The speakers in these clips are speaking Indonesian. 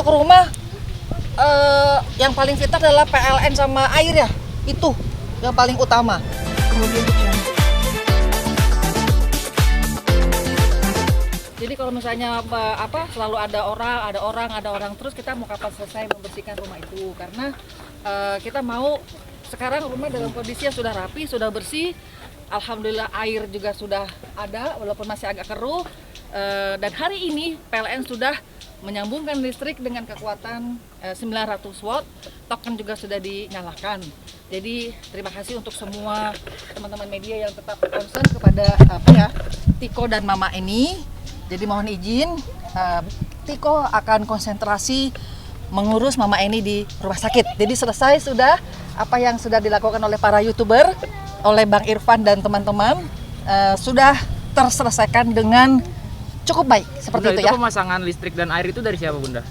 untuk rumah yang paling vital adalah PLN sama air ya, itu yang paling utama. Kemudian jadi kalau misalnya selalu ada orang terus kita mau kapan selesai membersihkan rumah itu, karena kita mau sekarang rumah dalam kondisi yang sudah rapi, sudah bersih. Alhamdulillah air juga sudah ada walaupun masih agak keruh, dan hari ini PLN sudah menyambungkan listrik dengan kekuatan 900 watt, token juga sudah dinyalakan. Jadi terima kasih untuk semua teman-teman media yang tetap concern kepada Tiko dan Mama ini. Jadi mohon izin, Tiko akan konsentrasi mengurus Mama Eni di rumah sakit. Jadi selesai sudah apa yang sudah dilakukan oleh para YouTuber, oleh Bang Irfan dan teman-teman, sudah terselesaikan dengan cukup baik seperti Bunda, itu ya. Pemasangan listrik dan air itu dari siapa, Bunda?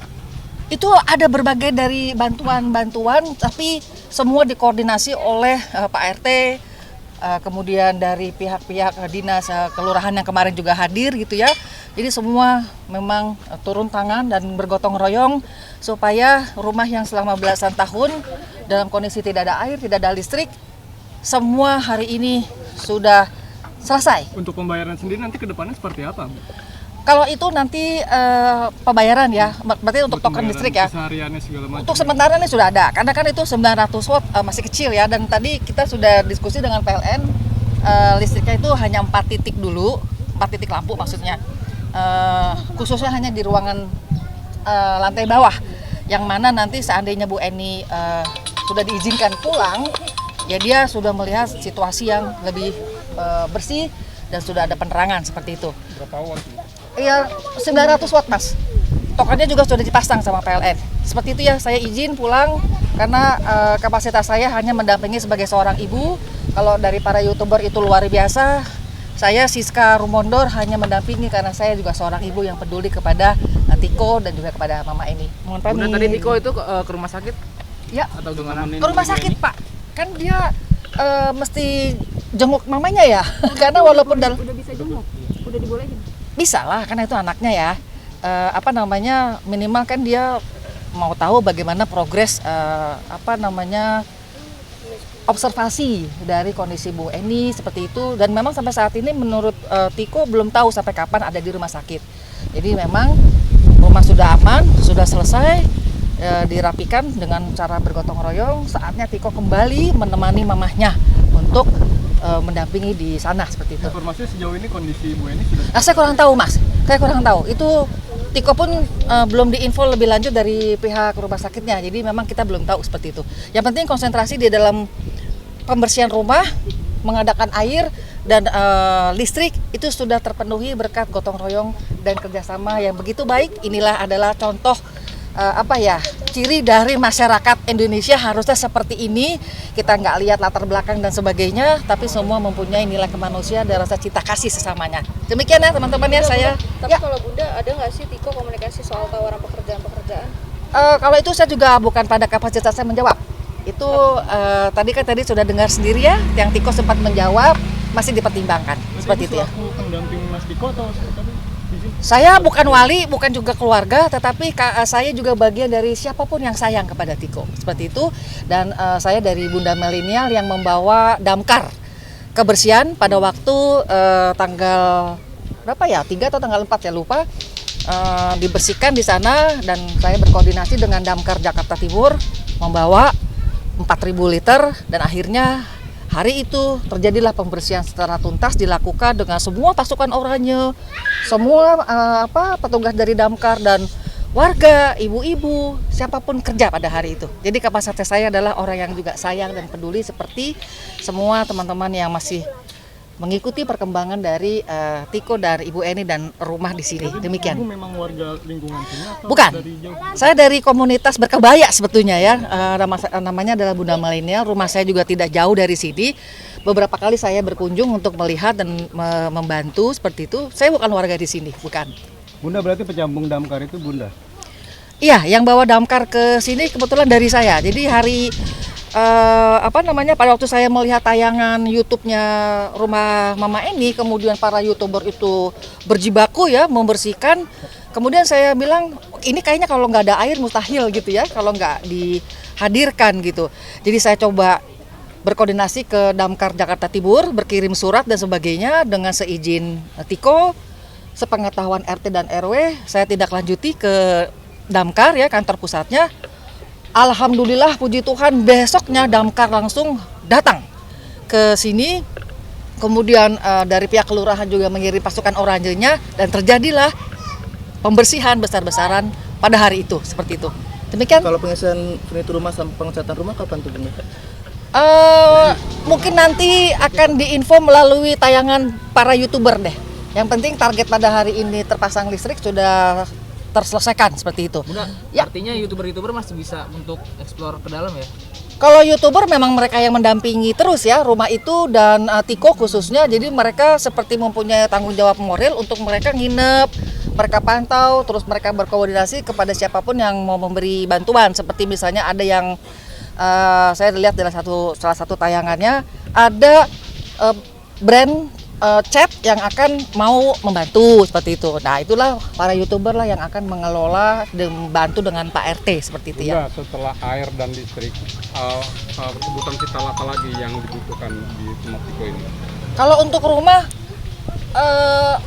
Itu ada berbagai dari bantuan-bantuan, tapi semua dikoordinasi oleh Pak RT, kemudian dari pihak-pihak dinas kelurahan yang kemarin juga hadir gitu ya. Jadi semua memang turun tangan dan bergotong royong supaya rumah yang selama belasan tahun dalam kondisi tidak ada air, tidak ada listrik, semua hari ini sudah selesai. Untuk pembayaran sendiri nanti ke depannya seperti apa? Kalau itu nanti pembayaran ya, berarti untuk token listrik ya. Untuk sementara ini sudah ada, karena kan itu 900 watt masih kecil ya. Dan tadi kita sudah diskusi dengan PLN, listriknya itu hanya 4 titik dulu, 4 titik lampu maksudnya. Khususnya hanya di ruangan lantai bawah, yang mana nanti seandainya Bu Eni sudah diizinkan pulang, ya dia sudah melihat situasi yang lebih bersih dan sudah ada penerangan seperti itu. Berapa watt? Iya, 900 watt mas. Tokennya juga sudah dipasang sama PLN. Seperti itu ya, saya izin pulang karena kapasitas saya hanya mendampingi sebagai seorang ibu. Kalau dari para YouTuber itu luar biasa, saya Siska Rumondor hanya mendampingi karena saya juga seorang ibu yang peduli kepada Tiko dan juga kepada Mama Eni. Mohon pamit. Bunda, tadi Tiko itu ke rumah sakit? Ya, Atau gimana? ke rumah sakit Pak. Kan dia mesti jenguk mamanya ya. Karena walaupun udah bisa jenguk, udah dibolehin. Bisa lah, karena itu anaknya ya. Minimal kan dia mau tahu bagaimana progres observasi dari kondisi Bu Eni seperti itu. Dan memang sampai saat ini menurut Tiko belum tahu sampai kapan ada di rumah sakit. Jadi memang rumah sudah aman, sudah selesai, dirapikan dengan cara bergotong royong. Saatnya Tiko kembali menemani mamahnya untuk mendampingi di sana seperti itu. Informasi sejauh ini kondisi Bu Eni sudah? Saya kurang tahu mas, saya kurang tahu. Itu Tiko pun belum diinfo lebih lanjut dari pihak rumah sakitnya. Jadi memang kita belum tahu seperti itu. Yang penting konsentrasi di dalam pembersihan rumah, mengadakan air dan listrik itu sudah terpenuhi berkat gotong royong dan kerjasama yang begitu baik. Inilah adalah contoh ciri dari masyarakat Indonesia harusnya seperti ini. Kita nggak lihat latar belakang dan sebagainya, tapi semua mempunyai nilai kemanusiaan dan rasa cinta kasih sesamanya. Demikian ya teman-teman ya saya. Tapi kalau Bunda ada nggak sih Tiko komunikasi soal tawaran pekerjaan-pekerjaan? Kalau itu saya juga bukan pada kapasitas saya menjawab. Itu tadi sudah dengar sendiri ya, yang Tiko sempat menjawab masih dipertimbangkan. Seperti itu ya. Pendamping Mas Tiko atau seperti apa? Saya bukan wali, bukan juga keluarga, tetapi saya juga bagian dari siapapun yang sayang kepada Tiko. Seperti itu. Dan saya dari Bunda Milenial yang membawa damkar kebersihan pada waktu tanggal berapa ya? 3 atau tanggal 4 ya lupa. Dibersihkan di sana dan saya berkoordinasi dengan Damkar Jakarta Timur membawa 4.000 liter dan akhirnya hari itu terjadilah pembersihan secara tuntas dilakukan dengan semua pasukan oranye, semua petugas dari damkar dan warga, ibu-ibu, siapapun kerja pada hari itu. Jadi kapasitas saya adalah orang yang juga sayang dan peduli seperti semua teman-teman yang masih mengikuti perkembangan dari Tiko dan Ibu Eni dan rumah di sini. Demikian. Ibu memang warga lingkungan sini atau bukan. Dari jauh? Saya dari komunitas berkebaya sebetulnya ya. Namanya adalah Bunda Milenial. Rumah saya juga tidak jauh dari sini. Beberapa kali saya berkunjung untuk melihat dan membantu seperti itu. Saya bukan warga di sini, bukan. Bunda berarti penyambung damkar itu Bunda? Iya, yang bawa damkar ke sini kebetulan dari saya. Jadi hari pada waktu saya melihat tayangan YouTube-nya Rumah Mama Eni, kemudian para YouTuber itu berjibaku ya membersihkan. Kemudian saya bilang ini kayaknya kalau nggak ada air mustahil gitu ya, kalau nggak dihadirkan gitu. Jadi saya coba berkoordinasi ke Damkar Jakarta Timur, berkirim surat dan sebagainya dengan seizin Tiko, sepengetahuan RT dan RW, saya tidak lanjuti ke Damkar ya, kantor pusatnya. Alhamdulillah puji Tuhan besoknya Damkar langsung datang ke sini. Kemudian dari pihak kelurahan juga mengirim pasukan orangenya dan terjadilah pembersihan besar-besaran pada hari itu, seperti itu. Demikian. Kalau pengisian furnitur rumah sama pengecatan rumah kapan tuh Bunda? Mungkin nanti akan diinfo melalui tayangan para YouTuber deh. Yang penting target pada hari ini terpasang listrik sudah terselesaikan seperti itu. Bunda, Ya. artinya YouTuber masih bisa untuk explore ke dalam ya? Kalau YouTuber memang mereka yang mendampingi terus ya rumah itu dan Tiko khususnya, jadi mereka seperti mempunyai tanggung jawab moral untuk mereka nginep, mereka pantau, terus mereka berkoordinasi kepada siapapun yang mau memberi bantuan. Seperti misalnya ada yang saya lihat dalam salah satu tayangannya ada brand cat yang akan mau membantu seperti itu. Nah itulah para YouTuber lah yang akan mengelola dan membantu dengan Pak RT seperti itu ya. Bunda, setelah air dan listrik, kebutuhan vital apa lagi yang dibutuhkan di rumah Tiko ini? Kalau untuk rumah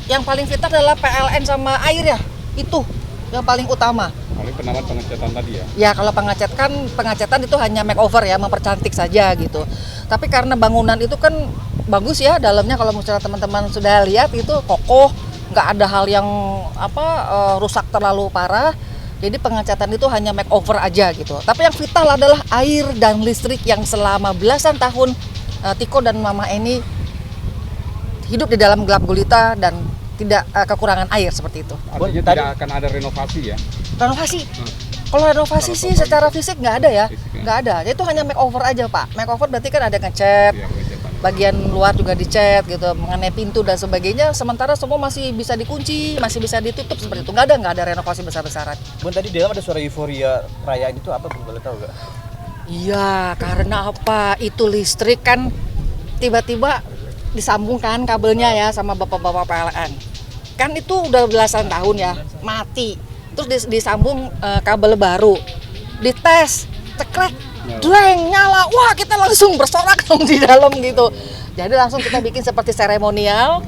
yang paling vital adalah PLN sama air ya, itu yang paling utama. Paling penambahan pengecatan tadi ya? Ya kalau pengecatan itu hanya makeover ya, mempercantik saja gitu. Tapi karena bangunan itu kan bagus ya dalamnya, kalau misalnya teman-teman sudah lihat itu kokoh, nggak ada hal yang rusak terlalu parah. Jadi pengecatan itu hanya makeover aja gitu. Tapi yang vital adalah air dan listrik yang selama belasan tahun Tiko dan Mama Eni hidup di dalam gelap gulita dan tidak kekurangan air seperti itu. Artinya tidak akan ada renovasi ya? Renovasi? Kalau renovasi Kalau sih secara fisik nggak ada ya, Fisik ya. nggak ada. Itu hanya makeover aja Pak. Makeover berarti kan ada ngecat, Iya, pengecatan. bagian luar juga dicat gitu, mengenai pintu dan sebagainya. Sementara semua masih bisa dikunci, masih bisa ditutup seperti itu. Nggak ada renovasi besar-besaran. Bun, tadi di dalam ada suara euforia perayaan itu apa Bun, boleh tahu nggak? Iya, karena apa? Itu listrik kan tiba-tiba disambungkan kabelnya ya sama bapak-bapak PLN. Kan itu udah belasan tahun ya, mati. Terus disambung kabel baru, dites, cekrek, dreng, nyala, wah kita langsung bersorak dong di dalam gitu. Jadi langsung kita bikin seperti seremonial,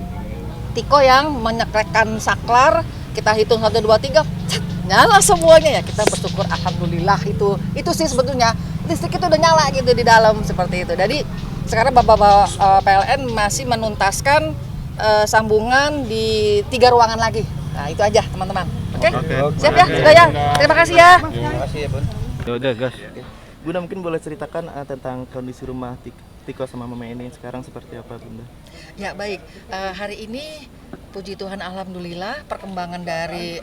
Tiko yang menyekrekkan saklar, kita hitung 1, 2, 3, cet, nyala semuanya ya. Kita bersyukur alhamdulillah itu sih sebetulnya listrik itu udah nyala gitu di dalam seperti itu. Jadi sekarang bapak-bapak PLN masih menuntaskan sambungan di 3 ruangan lagi. Nah itu aja teman-teman. Oke? Siap ya? Sudah ya? Terima kasih ya. Terima kasih ya Bun. Udah gas. Bunda mungkin boleh ceritakan tentang kondisi rumah Tiko sama Mama Eni sekarang seperti apa Bunda? Ya baik, hari ini puji Tuhan alhamdulillah perkembangan dari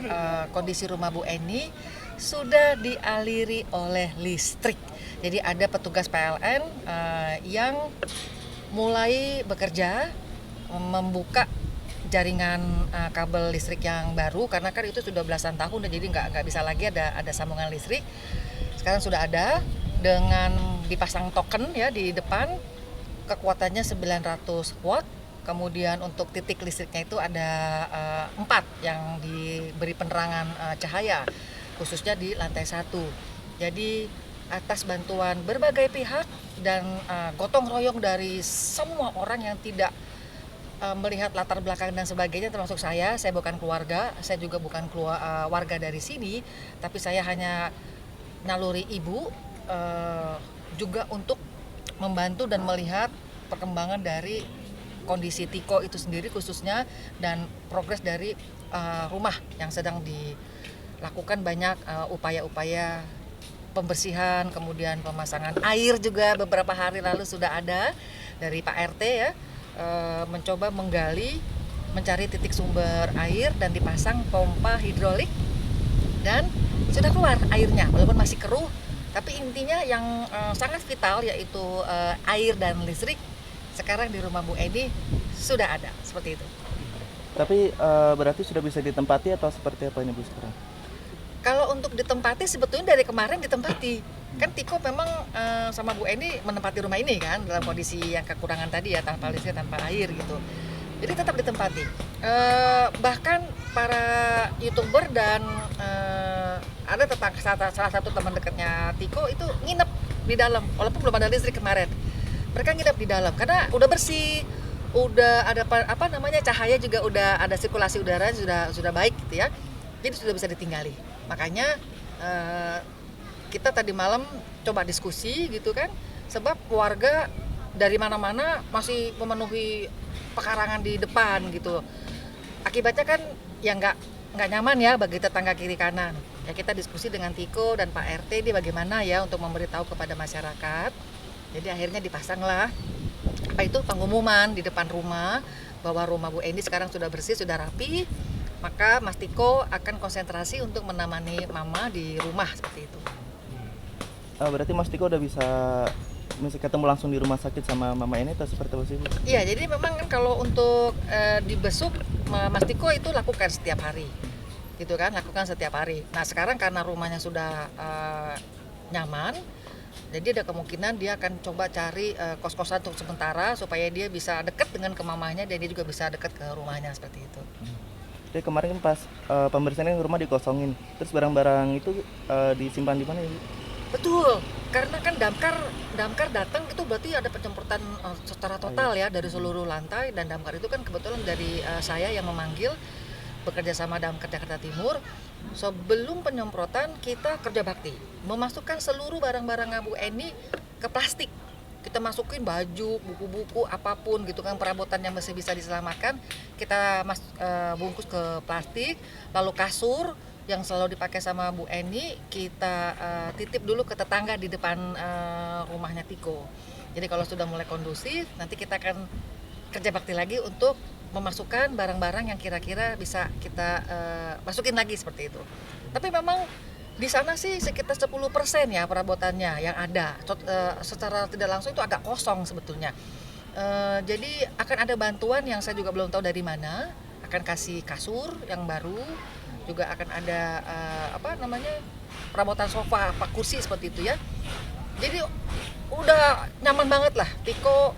kondisi rumah Bu Eni sudah dialiri oleh listrik. Jadi ada petugas PLN yang mulai bekerja membuka jaringan kabel listrik yang baru, karena kan itu sudah belasan tahun jadi nggak bisa lagi ada sambungan listrik. Sekarang sudah ada dengan dipasang token ya di depan, kekuatannya 900 watt. Kemudian untuk titik listriknya itu ada 4 yang diberi penerangan cahaya khususnya di lantai 1. Jadi atas bantuan berbagai pihak dan gotong royong dari semua orang yang tidak melihat latar belakang dan sebagainya, termasuk saya bukan keluarga, saya juga bukan warga dari sini, tapi saya hanya naluri ibu juga untuk membantu dan melihat perkembangan dari kondisi Tiko itu sendiri khususnya dan progres dari rumah yang sedang dilakukan banyak upaya-upaya pembersihan, kemudian pemasangan air juga beberapa hari lalu sudah ada dari Pak RT ya. Mencoba menggali, mencari titik sumber air dan dipasang pompa hidrolik dan sudah keluar airnya walaupun masih keruh, tapi intinya yang sangat vital yaitu air dan listrik sekarang di rumah Bu Eni sudah ada seperti itu. Tapi berarti sudah bisa ditempati atau seperti apa ini Bu sekarang? Kalau untuk ditempati sebetulnya dari kemarin ditempati. Kan Tiko memang sama Bu Eni menempati rumah ini kan dalam kondisi yang kekurangan tadi ya, tanpa listrik, tanpa air gitu. Jadi tetap ditempati. Bahkan para YouTuber dan ada salah satu teman dekatnya Tiko itu nginep di dalam walaupun belum ada listrik kemarin. Mereka nginep di dalam karena udah bersih, udah ada cahaya juga, udah ada sirkulasi udara sudah baik gitu ya. Jadi sudah bisa ditinggali. Makanya kita tadi malam coba diskusi gitu kan, sebab warga dari mana-mana masih memenuhi pekarangan di depan gitu. Akibatnya kan ya nggak nyaman ya bagi tetangga kiri kanan. Ya kita diskusi dengan Tiko dan Pak RT dia bagaimana ya untuk memberitahu kepada masyarakat. Jadi akhirnya dipasanglah pengumuman di depan rumah bahwa rumah Bu Eni sekarang sudah bersih, sudah rapi. Maka Mas Tiko akan konsentrasi untuk menemani Mama di rumah seperti itu. Berarti Mas Tiko udah bisa ketemu langsung di rumah sakit sama Mama Eni atau seperti apa sih, Bu? Iya, jadi memang kan kalau untuk dibesuk Mas Tiko itu lakukan setiap hari, gitu kan, lakukan setiap hari. Nah sekarang karena rumahnya sudah nyaman, jadi ada kemungkinan dia akan coba cari kos-kosan untuk sementara supaya dia bisa dekat dengan ke mamanya dan dia juga bisa dekat ke rumahnya seperti itu. Jadi kemarin kan pas pembersihan rumah dikosongin, terus barang-barang itu disimpan di mana ya, Bu? Betul, karena kan damkar datang itu berarti ada penyemprotan secara total ya dari seluruh lantai, dan damkar itu kan kebetulan dari saya yang memanggil bekerja sama Damkar Jakarta Timur. Sebelum penyemprotan kita kerja bakti memasukkan seluruh barang-barang Bu Eni ke plastik. Kita masukin baju, buku-buku, apapun gitu kan, perabotan yang masih bisa diselamatkan kita bungkus ke plastik. Lalu kasur yang selalu dipakai sama Bu Eni kita titip dulu ke tetangga di depan rumahnya Tiko. Jadi kalau sudah mulai kondusif nanti kita akan kerja bakti lagi untuk memasukkan barang-barang yang kira-kira bisa kita masukin lagi seperti itu. Tapi memang di sana sih sekitar 10% ya perabotannya yang ada. Secara tidak langsung itu agak kosong sebetulnya. Jadi akan ada bantuan yang saya juga belum tahu dari mana. Akan kasih kasur yang baru, juga akan ada perabotan sofa, kursi seperti itu ya. Jadi udah nyaman banget lah. Tiko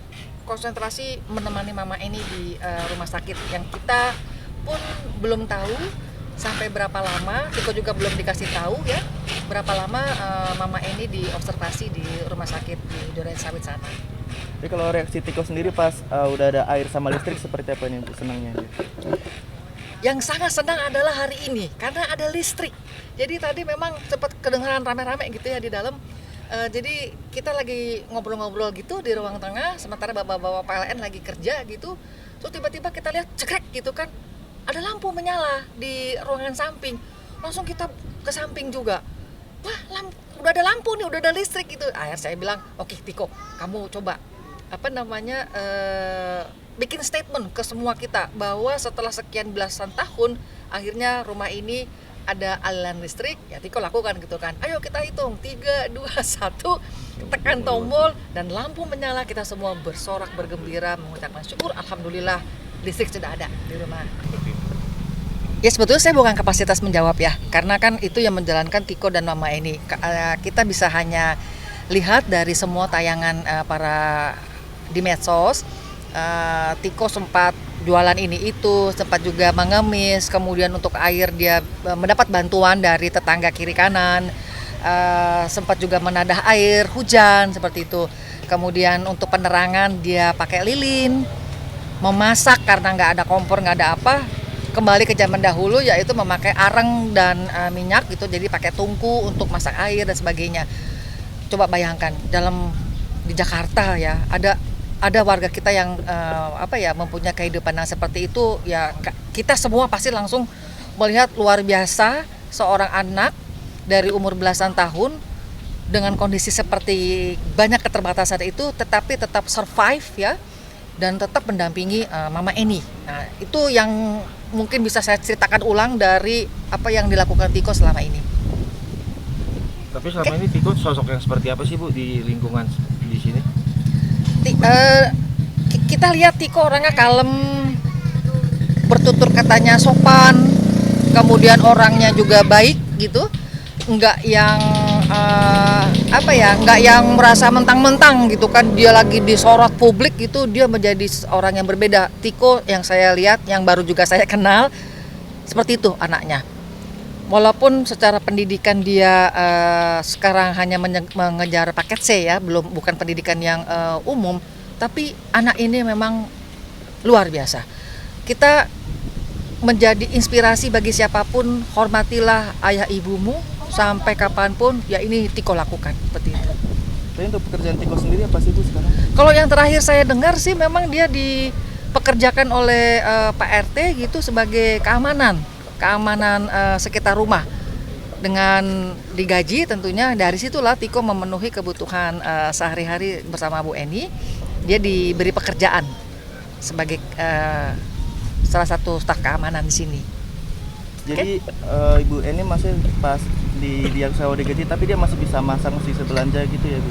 konsentrasi menemani Mama Eni di rumah sakit yang kita pun belum tahu sampai berapa lama. Tiko juga belum dikasih tahu ya berapa lama Mama Eni diobservasi di rumah sakit di Duren Sawit sana. Jadi kalau reaksi Tiko sendiri pas udah ada air sama listrik seperti apa nih, Bu, senangnya? Yang sangat senang adalah hari ini karena ada listrik. Jadi tadi memang sempat kedengaran rame-rame gitu ya di dalam. Jadi kita lagi ngobrol-ngobrol gitu di ruang tengah sementara bapak-bapak PLN lagi kerja gitu. Terus tiba-tiba kita lihat cekrek gitu kan, ada lampu menyala di ruangan samping. Langsung kita ke samping juga. Wah, udah ada lampu nih, udah ada listrik gitu. Akhirnya saya bilang, oke Tiko, kamu coba bikin statement ke semua kita bahwa setelah sekian belasan tahun akhirnya rumah ini ada aliran listrik. Ya Tiko lakukan gitu kan, ayo kita hitung 3, 2, 1 tekan tombol dan lampu menyala. Kita semua bersorak bergembira mengucapkan syukur, alhamdulillah listrik sudah ada di rumah. Ya sebetulnya saya bukan kapasitas menjawab ya, karena kan itu yang menjalankan Tiko dan Mama Eni. Kita bisa hanya lihat dari semua tayangan para di medsos. Tiko sempat jualan ini itu, sempat juga mengemis, kemudian untuk air dia mendapat bantuan dari tetangga kiri kanan, sempat juga menadah air hujan seperti itu. Kemudian untuk penerangan dia pakai lilin, memasak karena nggak ada kompor, nggak ada apa, kembali ke zaman dahulu yaitu memakai areng dan minyak gitu, jadi pakai tungku untuk masak air dan sebagainya. Coba bayangkan di Jakarta ya ada warga kita yang mempunyai kehidupan yang seperti itu ya, kita semua pasti langsung melihat luar biasa seorang anak dari umur belasan tahun dengan kondisi seperti banyak keterbatasan itu tetapi tetap survive ya dan tetap mendampingi Mama Eni. Nah, itu yang mungkin bisa saya ceritakan ulang dari apa yang dilakukan Tiko selama ini. Tapi selama ini Tiko sosok yang seperti apa sih, Bu, di lingkungan di sini? Kita lihat Tiko orangnya kalem, bertutur katanya sopan, kemudian orangnya juga baik gitu. nggak yang nggak yang merasa mentang-mentang gitu kan, dia lagi disorot publik gitu, dia menjadi orang yang berbeda. Tiko yang saya lihat, yang baru juga saya kenal, seperti itu anaknya. Walaupun secara pendidikan dia sekarang hanya mengejar paket C ya, bukan pendidikan yang umum, tapi anak ini memang luar biasa. Kita menjadi inspirasi bagi siapapun, hormatilah ayah ibumu sampai kapanpun, ya ini Tiko lakukan seperti itu. Tapi untuk pekerjaan Tiko sendiri apa sih Bu sekarang? Kalau yang terakhir saya dengar sih memang dia dipekerjakan oleh Pak RT gitu sebagai keamanan sekitar rumah, dengan digaji tentunya. Dari situlah Tiko memenuhi kebutuhan sehari-hari bersama Bu Eni. Dia diberi pekerjaan sebagai salah satu staf keamanan di sini. Jadi Ibu Eni masih pas dia sewa digaji, tapi dia masih bisa masak, masih bisa belanja gitu ya Bu?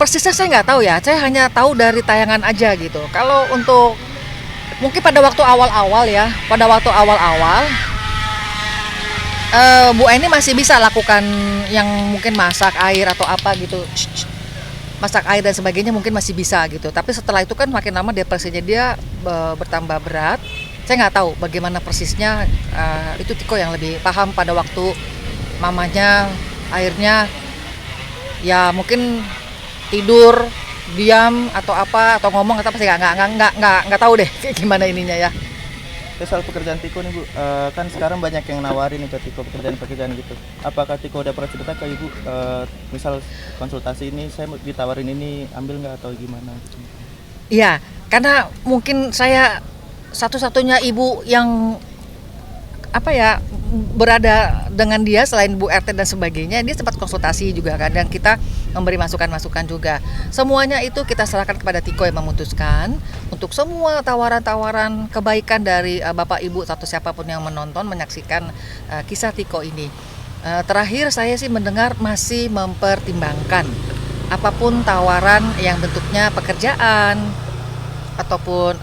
Persisnya saya nggak tahu ya, saya hanya tahu dari tayangan aja gitu. Kalau untuk mungkin pada waktu awal-awal Bu Eni masih bisa lakukan yang mungkin masak air atau apa gitu, masak air dan sebagainya mungkin masih bisa gitu. Tapi setelah itu kan makin lama depresinya dia bertambah berat. Saya nggak tahu bagaimana persisnya, itu Tiko yang lebih paham. Pada waktu mamanya akhirnya ya mungkin tidur, diam atau apa, atau ngomong atau apa sih nggak tahu deh gimana ininya ya. Soal pekerjaan Tiko nih Bu, kan sekarang banyak yang nawarin nih ke Tiko pekerjaan gitu. Apakah Tiko udah pernah cerita ke Ibu, misal konsultasi ini saya ditawarin ini, ambil nggak atau gimana? Iya, karena mungkin saya satu-satunya ibu yang berada dengan dia selain Bu RT dan sebagainya. Dia sempat konsultasi juga kan, dan kita memberi masukan-masukan juga. Semuanya itu kita serahkan kepada Tiko yang memutuskan untuk semua tawaran-tawaran kebaikan dari Bapak Ibu atau siapapun yang menonton, menyaksikan kisah Tiko ini. Terakhir saya sih mendengar masih mempertimbangkan apapun tawaran yang bentuknya pekerjaan ataupun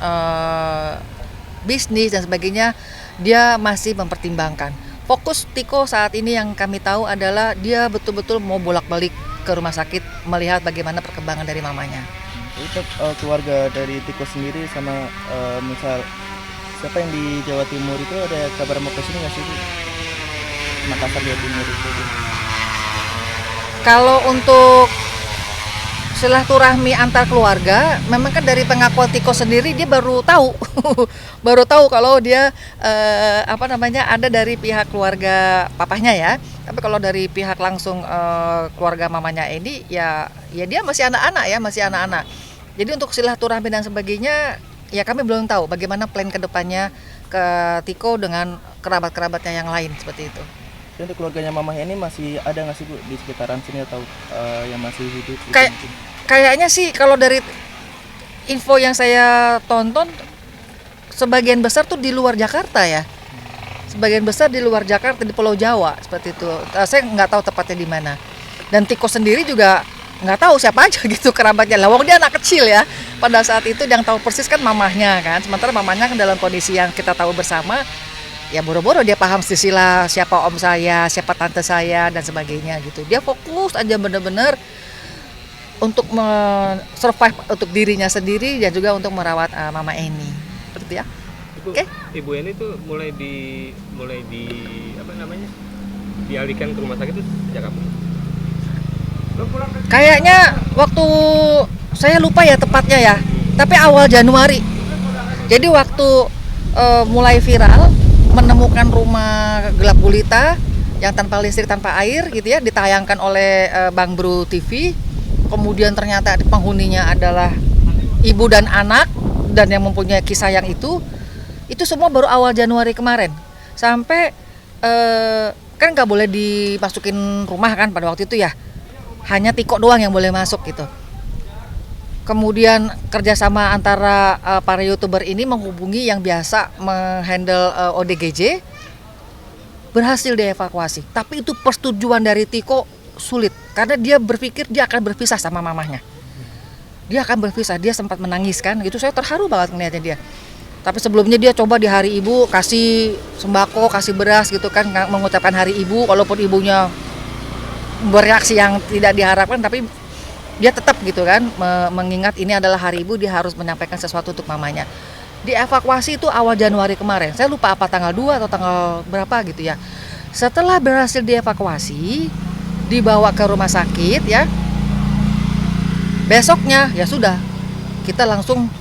bisnis dan sebagainya, dia masih mempertimbangkan. Fokus Tiko saat ini yang kami tahu adalah dia betul-betul mau bolak-balik ke rumah sakit melihat bagaimana perkembangan dari mamanya. Itu keluarga dari Tiko sendiri sama misal siapa yang di Jawa Timur itu ada kabar mau kesini nggak sih Bu? Makassar Jawa Timur itu. Kalau untuk silaturahmi antar keluarga, memang kan dari pengakuan Tiko sendiri dia baru tahu baru tahu kalau dia ada dari pihak keluarga papahnya ya. Tapi kalau dari pihak langsung keluarga mamanya Edi ya dia masih anak-anak. Jadi untuk silaturahmi dan sebagainya ya kami belum tahu bagaimana plan kedepannya ke Tiko dengan kerabat-kerabatnya yang lain seperti itu. Jadi untuk keluarganya Mama ini masih ada nggak sih Bu di sekitaran sini atau yang masih hidup? Kayaknya sih kalau dari info yang saya tonton, sebagian besar tuh di luar Jakarta ya. Sebagian besar di luar Jakarta, di Pulau Jawa seperti itu. Saya nggak tahu tepatnya di mana. Dan Tiko sendiri juga nggak tahu siapa aja gitu kerabatnya. Lah wong dia anak kecil ya. Pada saat itu yang tahu persis kan mamahnya kan. Sementara mamahnya kan dalam kondisi yang kita tahu bersama, ya boro-boro dia paham silsilah siapa om saya, siapa tante saya dan sebagainya gitu. Dia fokus aja bener-bener untuk survive untuk dirinya sendiri dan juga untuk merawat Mama Eni. Seperti ya. Oke. Ibu Eni tuh mulai dialihkan ke rumah sakit itu sejak kapan? Kayaknya waktu saya lupa ya tepatnya ya. Tapi awal Januari. Jadi waktu mulai viral menemukan rumah gelap gulita yang tanpa listrik, tanpa air gitu ya, ditayangkan oleh Bang Bro TV. Kemudian ternyata penghuninya adalah ibu dan anak dan yang mempunyai kisah yang itu semua baru awal Januari kemarin. Sampai kan nggak boleh dimasukin rumah kan pada waktu itu ya, hanya Tiko doang yang boleh masuk gitu. Kemudian kerjasama antara para YouTuber ini menghubungi yang biasa menghandle ODGJ, berhasil dievakuasi. Tapi itu persetujuan dari Tiko sulit karena dia berpikir dia akan berpisah sama mamahnya. Dia akan berpisah, dia sempat menangis kan, gitu. Saya terharu banget melihatnya dia. Tapi sebelumnya dia coba di hari ibu kasih sembako, kasih beras gitu kan, mengucapkan hari ibu, walaupun ibunya bereaksi yang tidak diharapkan, tapi dia tetap gitu kan mengingat ini adalah hari ibu, dia harus menyampaikan sesuatu untuk mamanya. Dievakuasi itu awal Januari kemarin, saya lupa apa tanggal 2 atau tanggal berapa gitu ya. Setelah berhasil dievakuasi, dibawa ke rumah sakit ya, besoknya ya sudah kita langsung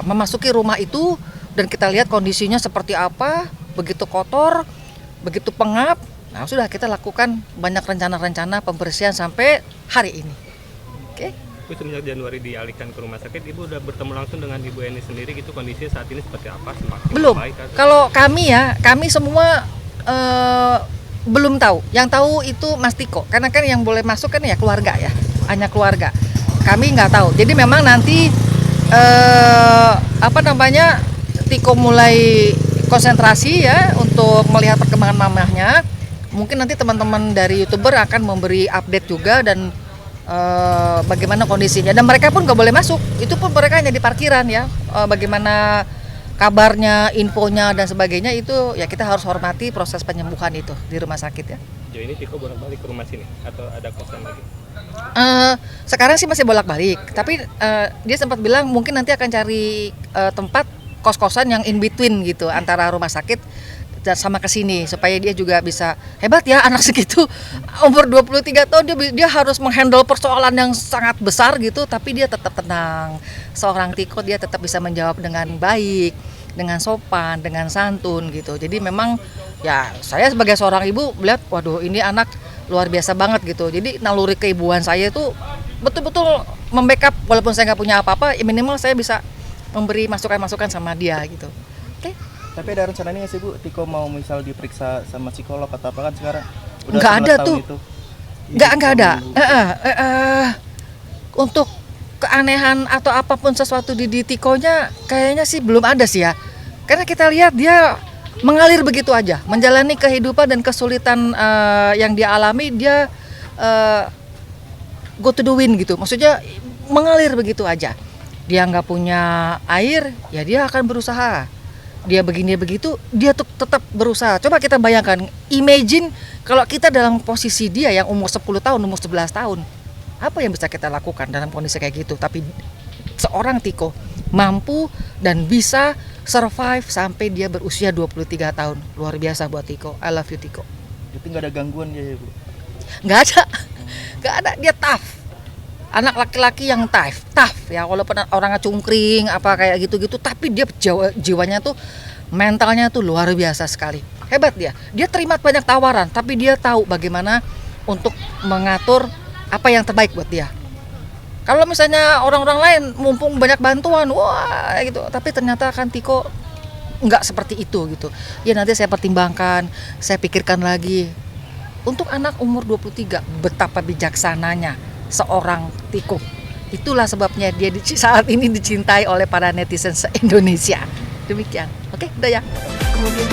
memasuki rumah itu dan kita lihat kondisinya seperti apa, begitu kotor, begitu pengap. Nah sudah kita lakukan banyak rencana-rencana pembersihan sampai hari ini. Oke. Bu, semenjak Januari dialihkan ke rumah sakit, Ibu udah bertemu langsung dengan Ibu Eni sendiri gitu, kondisinya saat ini seperti apa? Semakin Belum. baik, atau- Kalau kami semua belum tahu. Yang tahu itu Mas Tiko, karena kan yang boleh masuk kan ya keluarga ya, hanya keluarga. Kami nggak tahu. Jadi memang nanti Tiko mulai konsentrasi ya untuk melihat perkembangan mamahnya. Mungkin nanti teman-teman dari YouTuber akan memberi update juga dan bagaimana kondisinya. Dan mereka pun nggak boleh masuk. Itu pun mereka hanya di parkiran ya. Bagaimana kabarnya, infonya dan sebagainya itu ya kita harus hormati proses penyembuhan itu di rumah sakit ya. Sejauh ini Tiko bolak-balik ke rumah sini atau ada kosan lagi? Sekarang sih masih bolak-balik, tapi dia sempat bilang mungkin nanti akan cari tempat kos-kosan yang in between gitu antara rumah sakit dan sama kesini supaya dia juga bisa hebat ya anak segitu umur 23 tahun dia harus menghandle persoalan yang sangat besar gitu, tapi dia tetap tenang. Seorang Tiko dia tetap bisa menjawab dengan baik, dengan sopan, dengan santun gitu. Jadi memang ya saya sebagai seorang ibu melihat waduh ini anak luar biasa banget gitu. Jadi naluri keibuan saya itu betul-betul membackup walaupun saya nggak punya apa-apa, ya minimal saya bisa memberi masukan-masukan sama dia gitu. Oke? Tapi ada rencana nggak sih Bu, Tiko mau misal diperiksa sama psikolog atau apa kan sekarang? Nggak ada 11 tahun tuh. itu. Nggak ada. Untuk keanehan atau apapun sesuatu di Tikonya kayaknya sih belum ada sih ya. Karena kita lihat dia mengalir begitu aja, menjalani kehidupan dan kesulitan yang dia alami, dia go to the wind gitu. Maksudnya mengalir begitu aja. Dia nggak punya air, ya dia akan berusaha. Dia begini begitu, dia tetap berusaha. Coba kita bayangkan, imagine kalau kita dalam posisi dia yang umur 10 tahun, umur 11 tahun. Apa yang bisa kita lakukan dalam kondisi kayak gitu? Tapi seorang Tiko mampu dan bisa survive sampai dia berusia 23 tahun. Luar biasa buat Tiko. I love you Tiko. Jadi nggak ada gangguan dia ya Bu? Nggak ada, dia tough. Anak laki-laki yang tough ya, walaupun orangnya cungkring apa kayak gitu-gitu, tapi dia jiwanya tuh, mentalnya tuh luar biasa sekali. Hebat dia terima banyak tawaran, tapi dia tahu bagaimana untuk mengatur apa yang terbaik buat dia. Kalau misalnya orang-orang lain mumpung banyak bantuan, wah gitu, tapi ternyata kan Tiko nggak seperti itu gitu. Ya nanti saya pertimbangkan, saya pikirkan lagi. Untuk anak umur 23, betapa bijaksananya seorang Tiko. Itulah sebabnya dia saat ini dicintai oleh para netizen se-Indonesia. Demikian. Oke, udah ya. Kemudian